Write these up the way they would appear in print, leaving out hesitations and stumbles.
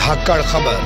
धाकड़ खबर,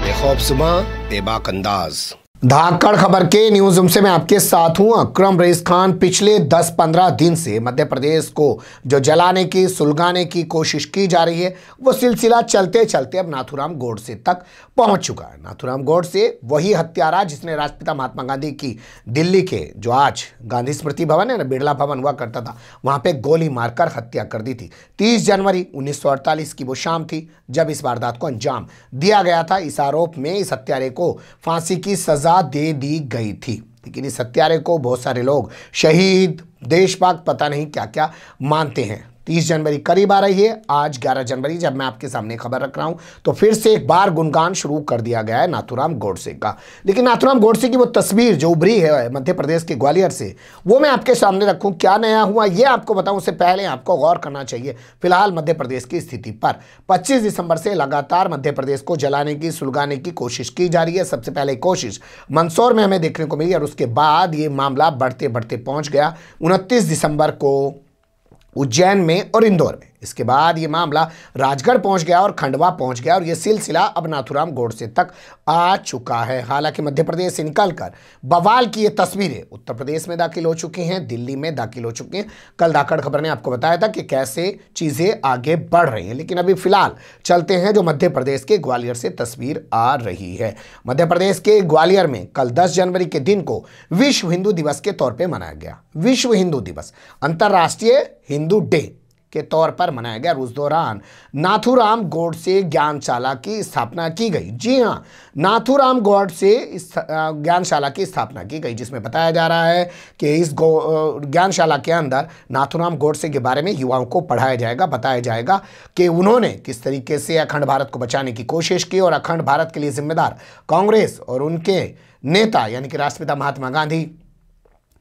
बेखौफसुमा बेबाक अंदाज। धाकड़ खबर के न्यूज रूम से मैं आपके साथ हूं अकरम रईस खान। पिछले 10-15 दिन से मध्य प्रदेश को जो जलाने की सुलगाने की कोशिश की जा रही है वो सिलसिला चलते चलते अब नाथूराम गोडसे तक पहुंच चुका है। नाथूराम गोडसे वही हत्यारा जिसने राष्ट्रपिता महात्मा गांधी की दिल्ली के जो आज गांधी स्मृति भवन है ना, बिरला भवन हुआ करता था, वहां पे गोली मारकर हत्या कर दी थी। 30 जनवरी 1948 की वो शाम थी जब इस वारदात को अंजाम दिया गया था। इस आरोप में इस हत्यारे को फांसी की सजा दे दी गई थी, लेकिन इस हत्यारे को बहुत सारे लोग शहीद, देशभक्त, पता नहीं क्या क्या मानते हैं। 30 जनवरी करीब आ रही है। आज 11 जनवरी जब मैं आपके सामने खबर रख रहा हूं तो फिर से एक बार गुणगान शुरू कर दिया गया है नाथूराम गोडसे का। लेकिन नाथूराम गोडसे की वो तस्वीर जो उभरी है मध्य प्रदेश के ग्वालियर से, वो मैं आपके सामने रखूं। क्या नया हुआ ये आपको बताऊं, उससे पहले आपको गौर करना चाहिए फिलहाल मध्य प्रदेश की स्थिति पर। 25 दिसंबर से लगातार मध्य प्रदेश को जलाने की सुलगाने की कोशिश की जा रही है। सबसे पहले कोशिश मंदसौर में हमें देखने को मिली और उसके बाद ये मामला बढ़ते बढ़ते पहुंच गया 29 दिसंबर को उज्जैन में और इंदौर में। इसके बाद ये मामला राजगढ़ पहुंच गया और खंडवा पहुंच गया और ये सिलसिला अब नाथूराम गोडसे तक आ चुका है। हालांकि मध्य प्रदेश से निकलकर बवाल की ये तस्वीरें उत्तर प्रदेश में दाखिल हो चुकी हैं, दिल्ली में दाखिल हो चुकी हैं। कल धाकड़ खबर ने आपको बताया था कि कैसे चीजें आगे बढ़ रही हैं, लेकिन अभी फिलहाल चलते हैं जो मध्य प्रदेश के ग्वालियर से तस्वीर आ रही है। मध्य प्रदेश के ग्वालियर में कल 10 जनवरी के दिन को विश्व हिंदू दिवस के तौर पर मनाया गया। विश्व हिंदू दिवस, अंतर्राष्ट्रीय हिंदू डे के तौर पर मनाया गया। उस दौरान नाथूराम गोडसे ज्ञानशाला की स्थापना की गई। जी हां, नाथूराम गोडसे ज्ञानशाला की स्थापना की गई, जिसमें बताया जा रहा है कि इस ज्ञानशाला के अंदर नाथूराम गोडसे के बारे में युवाओं को पढ़ाया जाएगा, बताया जाएगा कि उन्होंने किस तरीके से अखंड भारत को बचाने की कोशिश की और अखंड भारत के लिए जिम्मेदार कांग्रेस और उनके नेता यानी कि राष्ट्रपिता महात्मा गांधी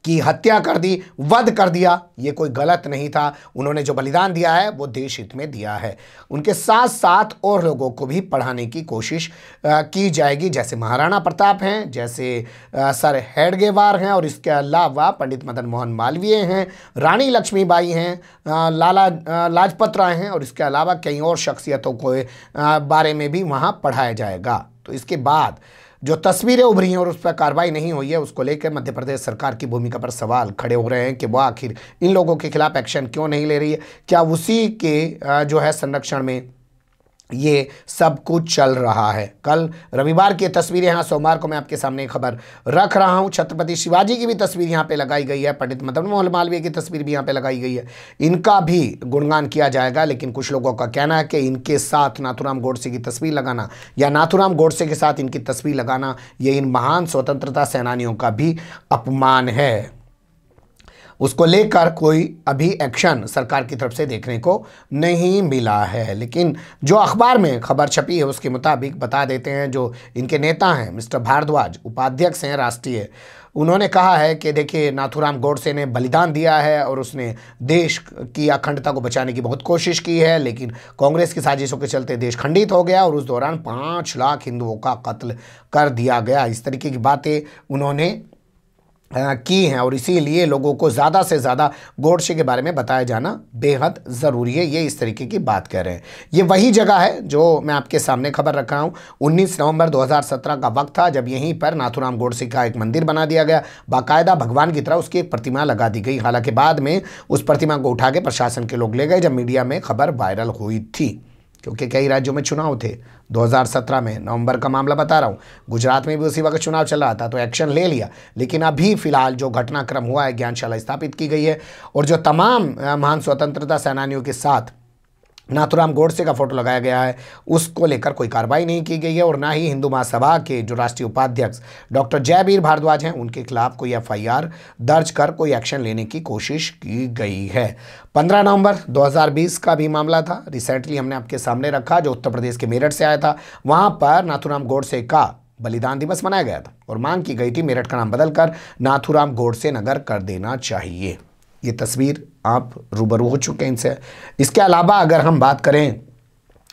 की हत्या कर दी, वध कर दिया। ये कोई गलत नहीं था। उन्होंने जो बलिदान दिया है वो देश हित में दिया है। उनके साथ साथ और लोगों को भी पढ़ाने की कोशिश की जाएगी, जैसे महाराणा प्रताप हैं, जैसे सर हेडगेवार हैं और इसके अलावा पंडित मदन मोहन मालवीय हैं, रानी लक्ष्मीबाई हैं, लाला लाजपत राय हैं और इसके अलावा कई और शख्सियतों के बारे में भी वहाँ पढ़ाया जाएगा। तो इसके बाद जो तस्वीरें उभरी हैं और उस पर कार्रवाई नहीं हुई है, उसको लेकर मध्य प्रदेश सरकार की भूमिका पर सवाल खड़े हो रहे हैं कि वो आखिर इन लोगों के खिलाफ एक्शन क्यों नहीं ले रही है। क्या उसी के जो है संरक्षण में ये सब कुछ चल रहा है। कल रविवार की तस्वीरें, यहाँ सोमवार को मैं आपके सामने खबर रख रहा हूँ। छत्रपति शिवाजी की भी तस्वीर यहाँ पे लगाई गई है, पंडित मदन मोहन मालवीय की तस्वीर भी यहाँ पे लगाई गई है। इनका भी गुणगान किया जाएगा, लेकिन कुछ लोगों का कहना है कि इनके साथ नाथूराम गोडसे की तस्वीर लगाना या नाथूराम गोडसे के साथ इनकी तस्वीर लगाना ये इन महान स्वतंत्रता सेनानियों का भी अपमान है। उसको लेकर कोई अभी एक्शन सरकार की तरफ से देखने को नहीं मिला है। लेकिन जो अखबार में खबर छपी है उसके मुताबिक बता देते हैं, जो इनके नेता हैं मिस्टर भारद्वाज, उपाध्यक्ष हैं राष्ट्रीय, उन्होंने कहा है कि देखिए नाथूराम गोडसे ने बलिदान दिया है और उसने देश की अखंडता को बचाने की बहुत कोशिश की है, लेकिन कांग्रेस की साजिशों के चलते देश खंडित हो गया और उस दौरान 5 लाख हिंदुओं का कत्ल कर दिया गया। इस तरीके की बातें उन्होंने की हैं और इसीलिए लोगों को ज़्यादा से ज़्यादा गोडसे के बारे में बताया जाना बेहद ज़रूरी है। ये इस तरीके की बात कह रहे हैं। ये वही जगह है जो मैं आपके सामने खबर रख रहा हूँ। 19 नवंबर 2017 का वक्त था जब यहीं पर नाथूराम गोडसे का एक मंदिर बना दिया गया। बाकायदा भगवान की तरह उसकी एक प्रतिमा लगा दी गई। हालांकि बाद में उस प्रतिमा को उठा के प्रशासन के लोग ले गए जब मीडिया में खबर वायरल हुई थी, क्योंकि कई राज्यों में चुनाव थे। 2017 में नवंबर का मामला बता रहा हूँ, गुजरात में भी उसी वक्त चुनाव चल रहा था तो एक्शन ले लिया। लेकिन अभी फिलहाल जो घटनाक्रम हुआ है, ज्ञानशाला स्थापित की गई है और जो तमाम महान स्वतंत्रता सेनानियों के साथ नाथूराम गोडसे का फोटो लगाया गया है, उसको लेकर कोई कार्रवाई नहीं की गई है और ना ही हिंदू महासभा के जो राष्ट्रीय उपाध्यक्ष डॉक्टर जयवीर भारद्वाज हैं उनके खिलाफ कोई FIR दर्ज कर कोई एक्शन लेने की कोशिश की गई है। 15 नवंबर 2020 का भी मामला था, रिसेंटली हमने आपके सामने रखा, जो उत्तर प्रदेश के मेरठ से आया था। वहाँ पर नाथूराम गोडसे का बलिदान दिवस मनाया गया था और मांग की गई थी मेरठ का नाम बदलकर नाथूराम गोडसे नगर कर देना चाहिए। ये तस्वीर आप रूबरू हो चुके हैं इनसे। इसके अलावा अगर हम बात करें,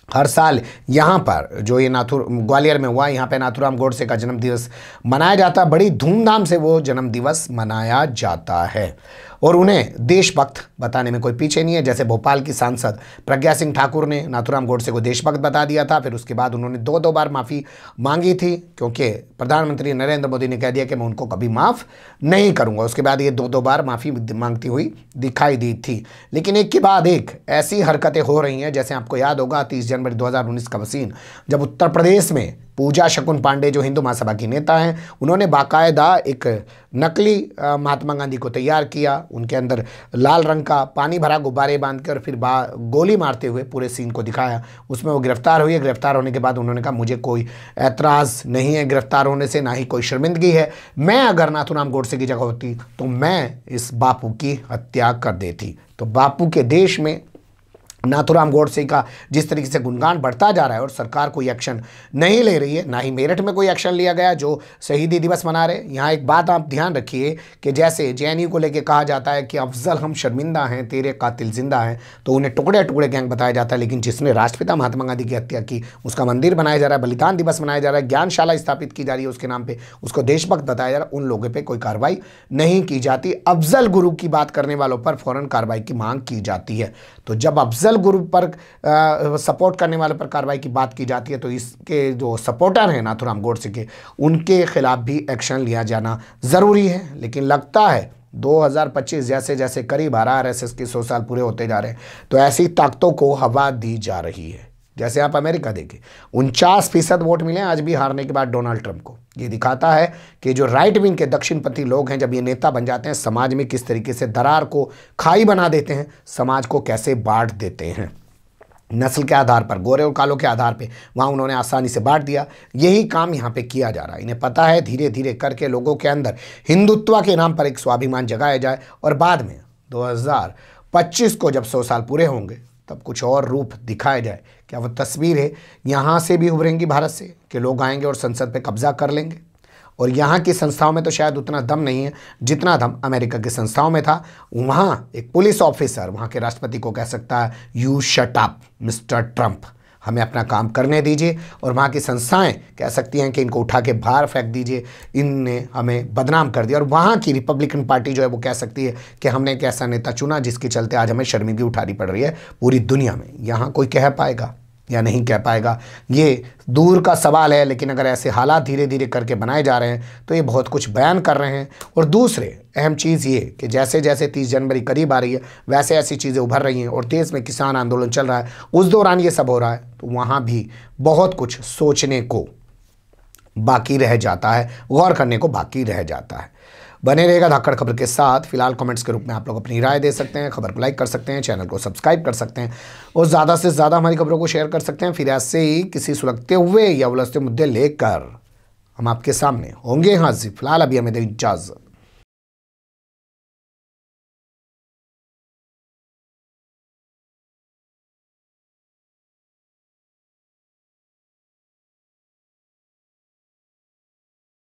हर साल यहाँ पर जो ये ग्वालियर में हुआ, यहाँ पे नाथूराम गोडसे का जन्म दिवस मनाया जाता है। बड़ी धूमधाम से वो जन्म दिवस मनाया जाता है और उन्हें देशभक्त बताने में कोई पीछे नहीं है। जैसे भोपाल की सांसद प्रज्ञा सिंह ठाकुर ने नाथूराम गोडसे को देशभक्त बता दिया था, फिर उसके बाद उन्होंने दो बार माफ़ी मांगी थी, क्योंकि प्रधानमंत्री नरेंद्र मोदी ने कह दिया कि मैं उनको कभी माफ़ नहीं करूंगा। उसके बाद ये दो बार माफ़ी मांगती हुई दिखाई दी थी। लेकिन एक के बाद एक ऐसी हरकतें हो रही हैं, जैसे आपको याद होगा 30 जनवरी 2019 का वसीन, जब उत्तर प्रदेश में पूजा शकुन पांडे जो हिंदू महासभा की नेता हैं, उन्होंने बाकायदा एक नकली महात्मा गांधी को तैयार किया, उनके अंदर लाल रंग का पानी भरा गुब्बारे बांध के और फिर गोली मारते हुए पूरे सीन को दिखाया। उसमें वो गिरफ्तार हुई है। गिरफ्तार होने के बाद उन्होंने कहा मुझे कोई ऐतराज़ नहीं है गिरफ्तार होने से, ना ही कोई शर्मिंदगी है। मैं अगर नाथूराम गोडसे की जगह होती तो मैं इस बापू की हत्या कर देती। तो बापू के देश में नाथूराम गोडसे का जिस तरीके से गुणगान बढ़ता जा रहा है और सरकार कोई एक्शन नहीं ले रही है, ना ही मेरठ में कोई एक्शन लिया गया जो शहीदी दिवस मना रहे। यहाँ एक बात आप ध्यान रखिए कि जैसे जेएनयू को लेकर कहा जाता है कि अफजल हम शर्मिंदा हैं, तेरे कातिल जिंदा हैं, तो उन्हें टुकड़े टुकड़े गैंग बताया जाता है। लेकिन जिसने राष्ट्रपिता महात्मा गांधी की हत्या की उसका मंदिर बनाया जा रहा है, बलिदान दिवस मनाया जा रहा है, ज्ञानशाला स्थापित की जा रही है उसके नाम पर, उसको देशभक्त बताया जा रहा है, उन लोगों पर कोई कार्रवाई नहीं की जाती। अफजल गुरु की बात करने वालों पर फौरन कार्रवाई की मांग की जाती है। तो जब अफजल गुरु पर सपोर्ट करने वालों पर कार्रवाई की बात की जाती है, तो इसके जो सपोर्टर हैं नाथूराम गोडसे के, उनके खिलाफ भी एक्शन लिया जाना ज़रूरी है। लेकिन लगता है 2025 जैसे जैसे करीब आ रहा है, आरएसएस के 100 साल पूरे होते जा रहे हैं, तो ऐसी ताकतों को हवा दी जा रही है। जैसे आप अमेरिका देखें, 49% वोट मिले आज भी हारने के बाद डोनाल्ड ट्रंप को। ये दिखाता है कि जो राइट विंग के दक्षिणपंथी लोग हैं, जब ये नेता बन जाते हैं, समाज में किस तरीके से दरार को खाई बना देते हैं, समाज को कैसे बांट देते हैं। नस्ल के आधार पर, गोरे और कालों के आधार पे वहाँ उन्होंने आसानी से बांट दिया। यही काम यहाँ पे किया जा रहा है। इन्हें पता है धीरे धीरे करके लोगों के अंदर हिंदुत्व के नाम पर एक स्वाभिमान जगाया जाए और बाद में 2025 को जब 100 साल पूरे होंगे तब कुछ और रूप दिखाया जाए। क्या वो तस्वीर है यहाँ से भी उभरेंगी भारत से कि लोग आएंगे और संसद पे कब्जा कर लेंगे। और यहाँ की संस्थाओं में तो शायद उतना दम नहीं है जितना दम अमेरिका की संस्थाओं में था। वहाँ एक पुलिस ऑफिसर वहाँ के राष्ट्रपति को कह सकता है you shut up mister Trump, हमें अपना काम करने दीजिए। और वहाँ की संस्थाएं कह सकती हैं कि इनको उठा के बाहर फेंक दीजिए, इनने हमें बदनाम कर दिया। और वहाँ की रिपब्लिकन पार्टी जो है वो कह सकती है कि हमने एक ऐसा नेता चुना जिसके चलते आज हमें शर्मिंदगी उठानी पड़ रही है पूरी दुनिया में। यहाँ कोई कह पाएगा या नहीं कह पाएगा, ये दूर का सवाल है। लेकिन अगर ऐसे हालात धीरे धीरे करके बनाए जा रहे हैं तो ये बहुत कुछ बयान कर रहे हैं। और दूसरे अहम चीज़ ये कि जैसे जैसे 30 जनवरी करीब आ रही है वैसे ऐसी चीज़ें उभर रही हैं और देश में किसान आंदोलन चल रहा है, उस दौरान ये सब हो रहा है, तो वहाँ भी बहुत कुछ सोचने को बाकी रह जाता है, गौर करने को बाकी रह जाता है। बने रहेगा धाकड़ खबर के साथ। फिलहाल कमेंट्स के रूप में आप लोग अपनी राय दे सकते हैं, खबर को लाइक कर सकते हैं, चैनल को सब्सक्राइब कर सकते हैं और ज़्यादा से ज़्यादा हमारी खबरों को शेयर कर सकते हैं। फिर ऐसे ही किसी सुलगते हुए या उलझते मुद्दे लेकर हम आपके सामने होंगे हाजिर। फिलहाल अभी हमें दे इजाज़त।